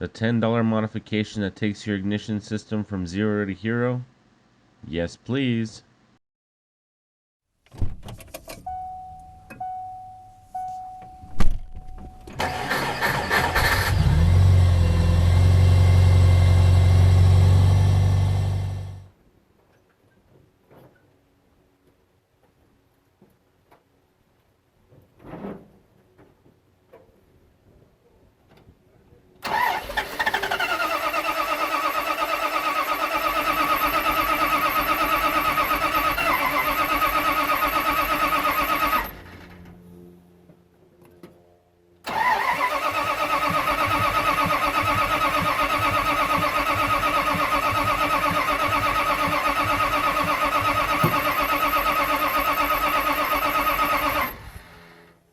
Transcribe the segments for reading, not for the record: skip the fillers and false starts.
The $10 modification that takes your ignition system from 0 to hero? Yes, please.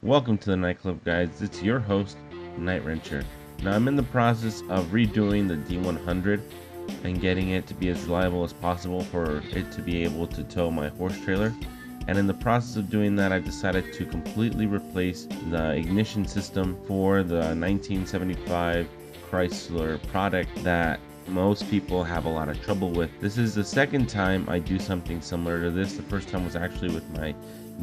Welcome to the nightclub, guys. It's your host, Night Wrencher. Now, I'm in the process of redoing the D100 and getting it to be as reliable as possible for it to be able to tow my horse trailer. And in the process of doing that, I decided to completely replace the ignition system for the 1975 Chrysler product that most people have a lot of trouble with. This is the second time I do something similar to this. The first time was actually with my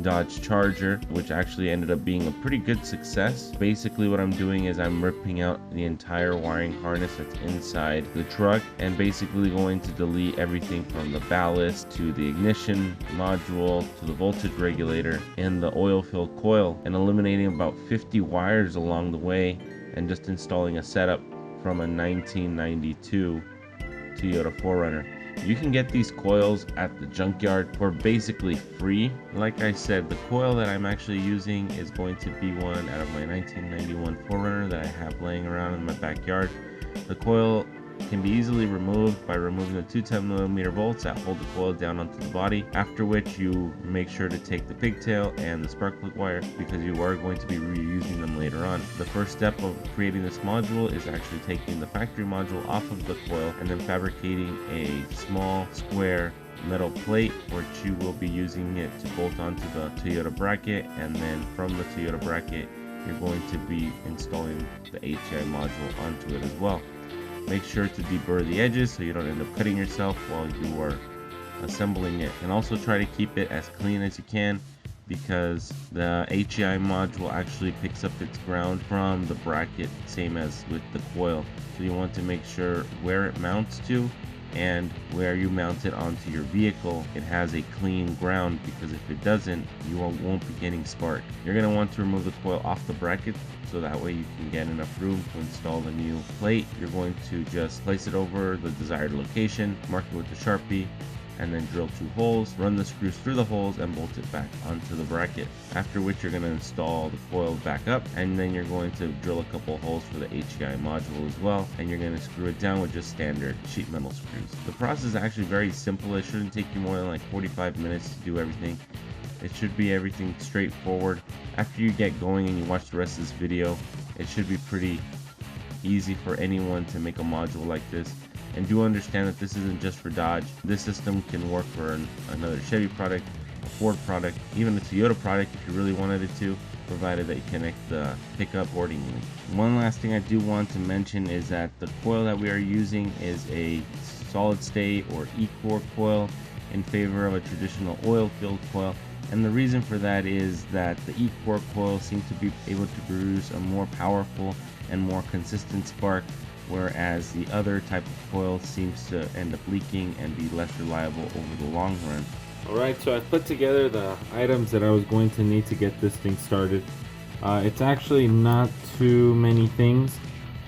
Dodge Charger, which actually ended up being a pretty good success. Basically what I'm doing is I'm ripping out the entire wiring harness that's inside the truck and basically going to delete everything from the ballast to the ignition module to the voltage regulator and the oil-filled coil, and eliminating about 50 wires along the way, and just installing a setup from a 1992 Toyota 4Runner. You can get these coils at the junkyard for basically free. Like I said, the coil that I'm actually using is going to be one out of my 1991 4Runner that I have laying around in my backyard. The coil can be easily removed by removing the two 10mm bolts that hold the coil down onto the body, after which you make sure to take the pigtail and the spark plug wire because you are going to be reusing them later on. The first step of creating this module is actually taking the factory module off of the coil and then fabricating a small square metal plate, which you will be using it to bolt onto the Toyota bracket, and then from the Toyota bracket you're going to be installing the HEI module onto it as well. Make sure to deburr the edges so you don't end up cutting yourself while you are assembling it, and also try to keep it as clean as you can because the HEI module actually picks up its ground from the bracket, same as with the coil. So you want to make sure where it mounts to and where you mount it onto your vehicle, it has a clean ground, because if it doesn't, you won't be getting spark. You're going to want to remove the coil off the bracket so that way you can get enough room to install the new plate. You're going to just place it over the desired location, mark it with the Sharpie, and then drill 2 holes, run the screws through the holes, and bolt it back onto the bracket. After which you're going to install the coil back up, and then you're going to drill a couple holes for the HEI module as well, and you're going to screw it down with just standard sheet metal screws. The process is actually very simple. It shouldn't take you more than like 45 minutes to do everything. It should be everything straightforward. After you get going and you watch the rest of this video, it should be pretty easy for anyone to make a module like this. And do understand that this isn't just for Dodge. This system can work for another Chevy product, a Ford product, even a Toyota product if you really wanted it to, provided that you connect the pickup accordingly. One last thing I do want to mention is that the coil that we are using is a solid state or E-core coil in favor of a traditional oil-filled coil. And the reason for that is that the E-core coil seems to be able to produce a more powerful and more consistent spark, whereas the other type of coil seems to end up leaking and be less reliable over the long run. Alright, so I put together the items that I was going to need to get this thing started. It's actually not too many things.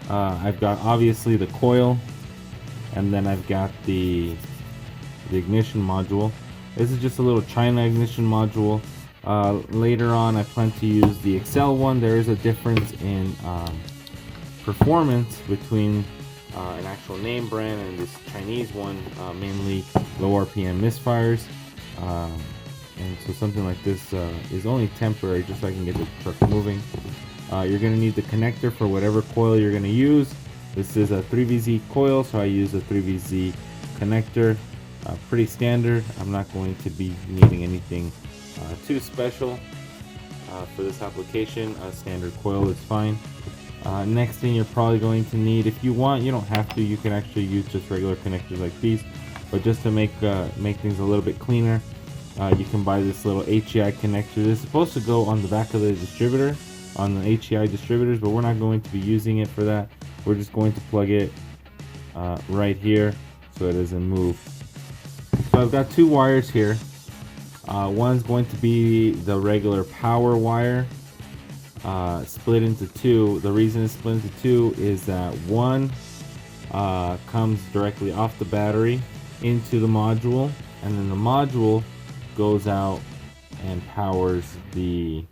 I've got obviously the coil, and then I've got the ignition module. This is just a little China ignition module. Later on I plan to use the Excel one. There is a difference in performance between an actual name brand and this Chinese one, mainly low RPM misfires, and so something like this is only temporary, just so I can get the truck moving. You're going to need the connector for whatever coil you're going to use. This is a 3VZ coil, so I use a 3VZ connector. Pretty standard. I'm not going to be needing anything too special for this application. A standard coil is fine. Next thing you're probably going to need, if you want, you don't have to, you can actually use just regular connectors like these, but just to make things a little bit cleaner, you can buy this little HEI connector. This is supposed to go on the back of the distributor, on the HEI distributors, but we're not going to be using it for that. We're just going to plug it right here so it doesn't move. So I've got two wires here. One's going to be the regular power wire, split into two. The reason it's split into two is that one comes directly off the battery into the module, and then the module goes out and powers the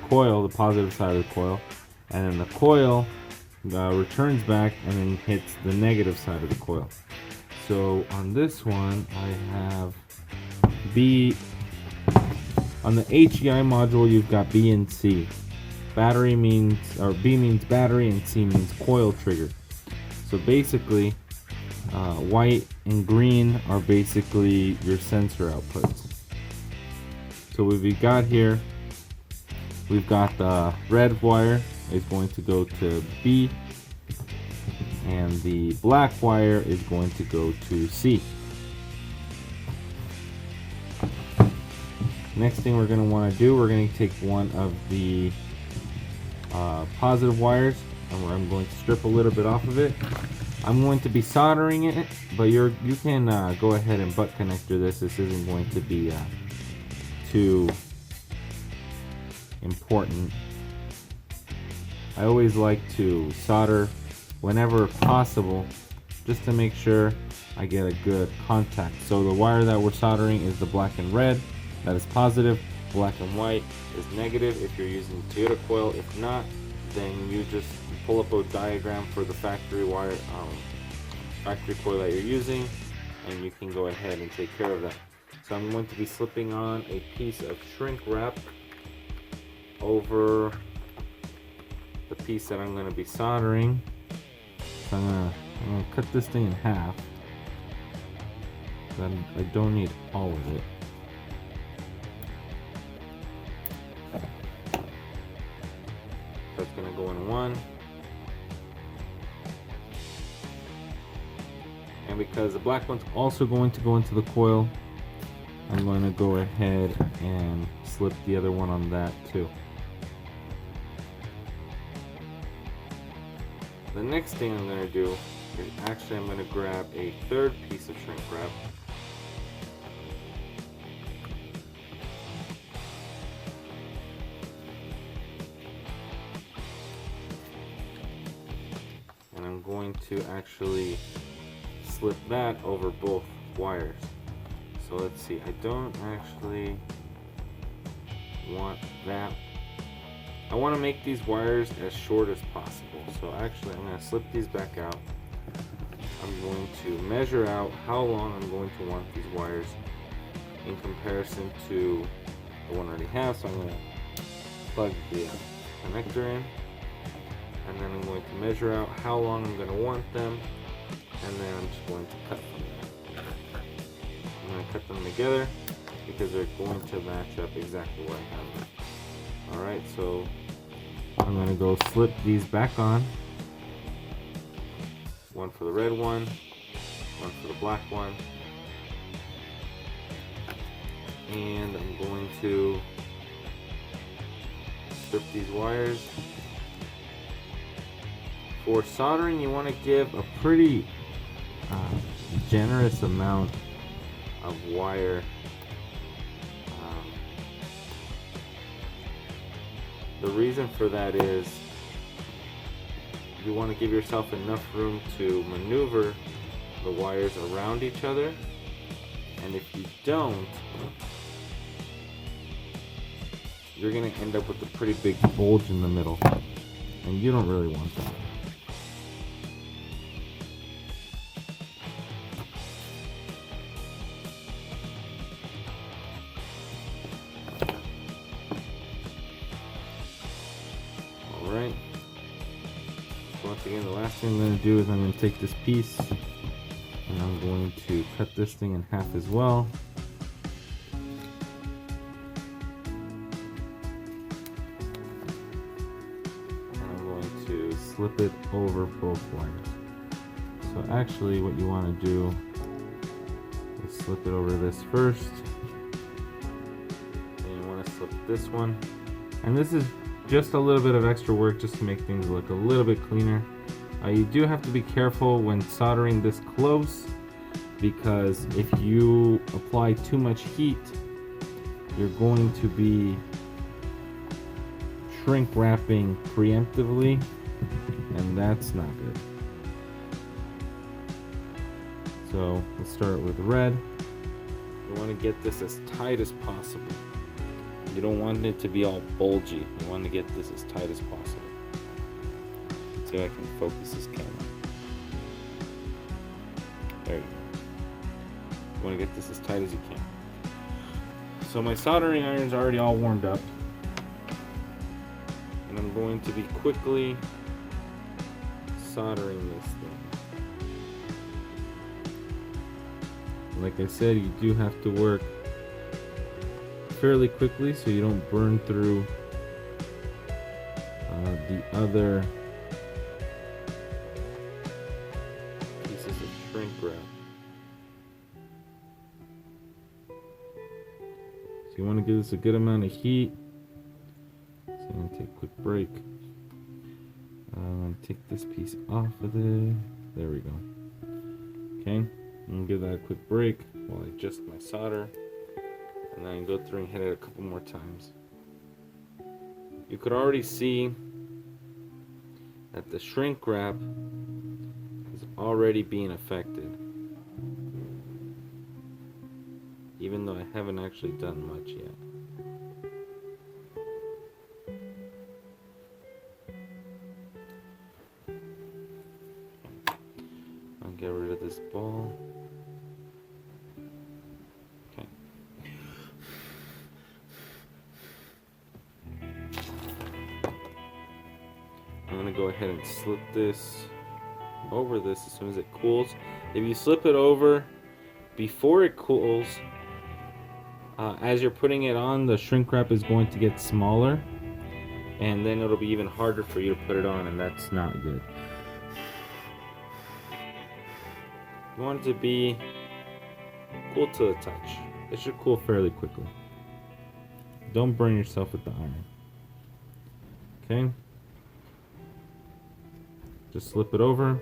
coil, the positive side of the coil, and then the coil returns back and then hits the negative side of the coil. So on this one, I have B. On the HEI module, you've got B and C. Battery means, or B means battery and C means coil trigger. So basically, white and green are basically your sensor outputs. So what we've got here, we've got the red wire is going to go to B, and the black wire is going to go to C. Next thing we're going to want to do, we're going to take one of the positive wires, and I'm going to strip a little bit off of it. I'm going to be soldering it, but you can go ahead and butt connector this. This isn't going to be too important. I always like to solder whenever possible, just to make sure I get a good contact. So the wire that we're soldering is the black and red, that is positive. Black and white is negative if you're using Toyota coil. If not, then you just pull up a diagram for the factory wire, factory coil that you're using, and you can go ahead and take care of that. So I'm going to be slipping on a piece of shrink wrap over the piece that I'm going to be soldering. So I'm going to cut this thing in half. I don't need all of it. That's going to go in one. And because the black one's also going to go into the coil, I'm going to go ahead and slip the other one on that too. The next thing I'm going to do is actually I'm going to grab a third piece of shrink wrap. And I'm going to actually slip that over both wires. So let's see, I don't actually want that. I want to make these wires as short as possible. So actually I'm going to slip these back out. I'm going to measure out how long I'm going to want these wires in comparison to the one I already have. So I'm going to plug the connector in, and then I'm going to measure out how long I'm going to want them, and then I'm just going to cut them. I'm going to cut them together because they're going to match up exactly where I have them. Alright, so I'm going to go slip these back on. One for the red one for the black one. And I'm going to strip these wires. For soldering, you want to give a pretty generous amount of wire. The reason for that is you want to give yourself enough room to maneuver the wires around each other, and if you don't, you're going to end up with a pretty big bulge in the middle, and you don't really want that. Alright, so once again, the last thing I'm going to do is I'm going to take this piece and I'm going to cut this thing in half as well. And I'm going to slip it over both wires. So actually what you want to do is slip it over this first, and you want to slip this one, and this is just a little bit of extra work just to make things look a little bit cleaner. You do have to be careful when soldering this close, because if you apply too much heat, you're going to be shrink wrapping preemptively, and that's not good. So let's start with red. You want to get this as tight as possible. You don't want it to be all bulgy. You want to get this as tight as possible. Let's see if I can focus this camera. There you go. You want to get this as tight as you can. So my soldering iron's already all warmed up, and I'm going to be quickly soldering this thing. Like I said, you do have to work fairly quickly so you don't burn through the other pieces of shrink wrap. So you want to give this a good amount of heat. So I'm going to take a quick break. I'm going to take this piece off of there. There we go. Okay, I'm going to give that a quick break while I adjust my solder. And then go through and hit it a couple more times. You could already see that the shrink wrap is already being affected, even though I haven't actually done much yet. I'll get rid of this ball. I'm going to go ahead and slip this over this as soon as it cools. If you slip it over before it cools, as you're putting it on, the shrink wrap is going to get smaller, and then it'll be even harder for you to put it on, and that's not good. You want it to be cool to the touch. It should cool fairly quickly. Don't burn yourself with the iron. Okay? Just slip it over.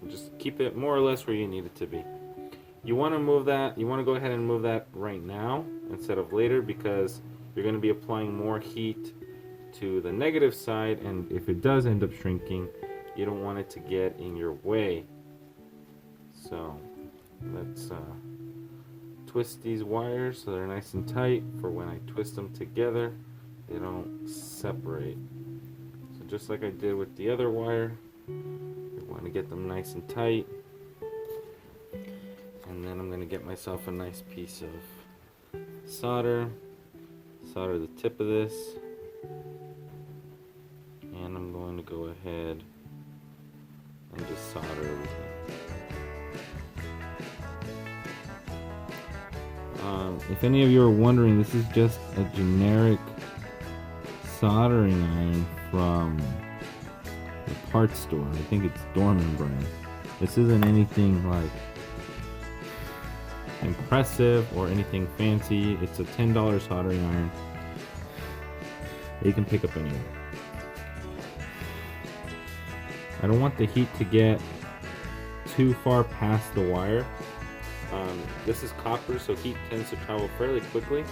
Just keep it more or less where you need it to be. You want to move that, you want to go ahead and move that right now instead of later, because you're going to be applying more heat to the negative side, and if it does end up shrinking, you don't want it to get in your way. So let's twist these wires so they're nice and tight for when I twist them together, they don't separate. Just like I did with the other wire, you want to get them nice and tight. And then I'm going to get myself a nice piece of solder the tip of this, and I'm going to go ahead and just solder everything. If any of you are wondering, this is just a generic soldering iron from the parts store. I think it's Dorman brand. This isn't anything like impressive or anything fancy. It's a $10 soldering iron that you can pick up anywhere. I don't want the heat to get too far past the wire. This is copper, so heat tends to travel fairly quickly.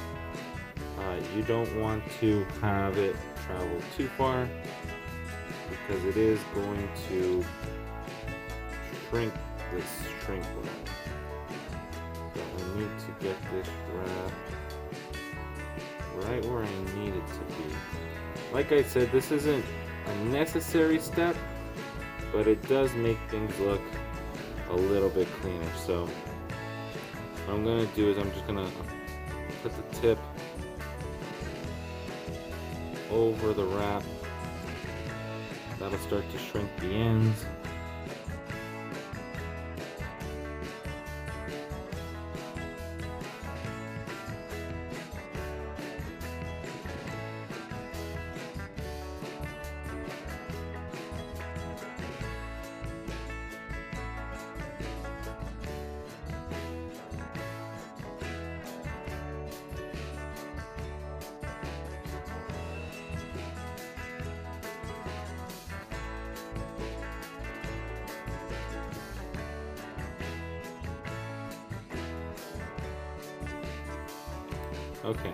You don't want to have it travel too far, because it is going to shrink this shrink wrap. So I need to get this wrap right where I need it to be. Like I said, this isn't a necessary step, but it does make things look a little bit cleaner. So what I'm going to do is I'm just going to put the tip over the wrap. That'll start to shrink the ends. Okay.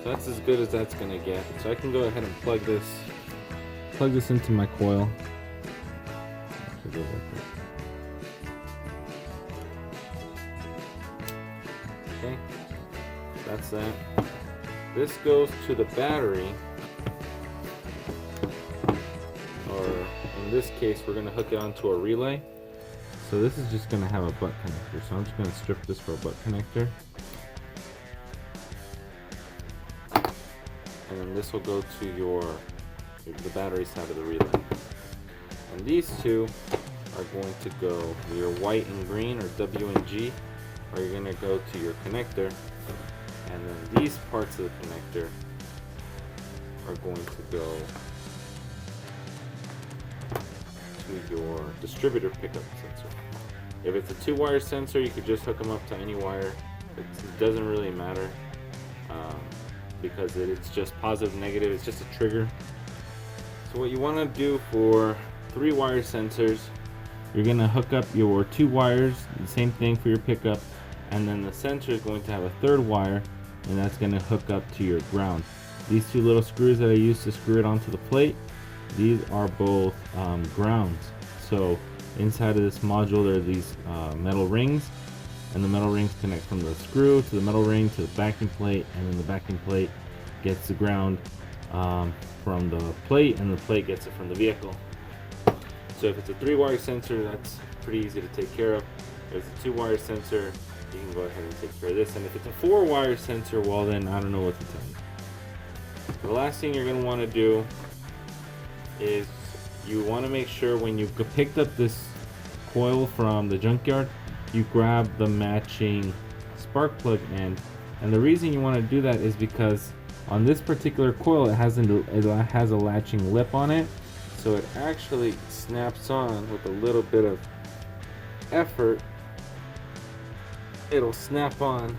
So that's as good as that's gonna get. So I can go ahead and plug this into my coil. Okay, that's that. This goes to the battery, or in this case, we're gonna hook it onto a relay. So this is just gonna have a butt connector. So I'm just gonna strip this for a butt connector. And then this will go to the battery side of the relay. And these two are going to go, your white and green, or W and G, are you're going to go to your connector. And then these parts of the connector are going to go to your distributor pickup sensor. If it's a 2-wire sensor, you could just hook them up to any wire. It doesn't really matter because it's just positive, negative, it's just a trigger. So what you want to do for 3-wire sensors, you're going to hook up your 2 wires, the same thing for your pickup, and then the sensor is going to have a 3rd wire, and that's going to hook up to your ground. These 2 little screws that I use to screw it onto the plate, these are both grounds. So inside of this module there are these metal rings, and the metal rings connect from the screw to the metal ring to the backing plate, and then the backing plate gets the ground from the plate, and the plate gets it from the vehicle. So if it's a 3-wire sensor, that's pretty easy to take care of. If it's a 2-wire sensor, you can go ahead and take care of this. And if it's a 4-wire sensor, well then I don't know what to tell you. The last thing you're going to want to do is you want to make sure when you picked up this coil from the junkyard, you grab the matching spark plug end. And the reason you want to do that is because on this particular coil it has a latching lip on it, so it actually snaps on with a little bit of effort. It'll snap on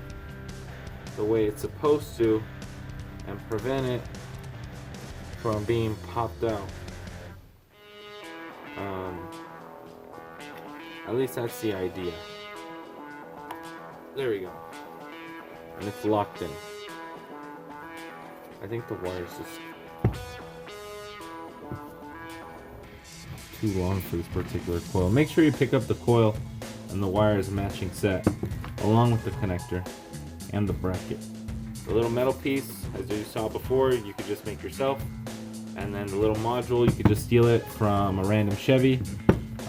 the way it's supposed to and prevent it from being popped out. At least that's the idea. There we go. And it's locked in. I think the wire's just too long for this particular coil. Make sure you pick up the coil and the wire is a matching set, along with the connector and the bracket. The little metal piece, as you saw before, you could just make yourself. And then the little module, you could just steal it from a random Chevy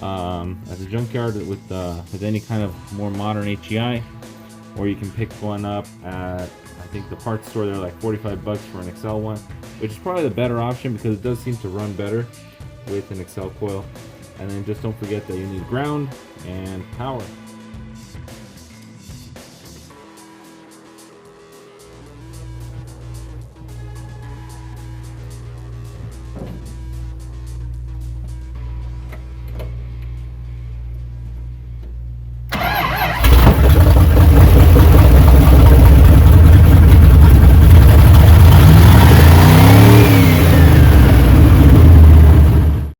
at the junkyard with any kind of more modern HEI, or you can pick one up at, I think, the parts store. They're like $45 for an Excel one, which is probably the better option because it does seem to run better with an Excel coil. And then just don't forget that you need ground and power.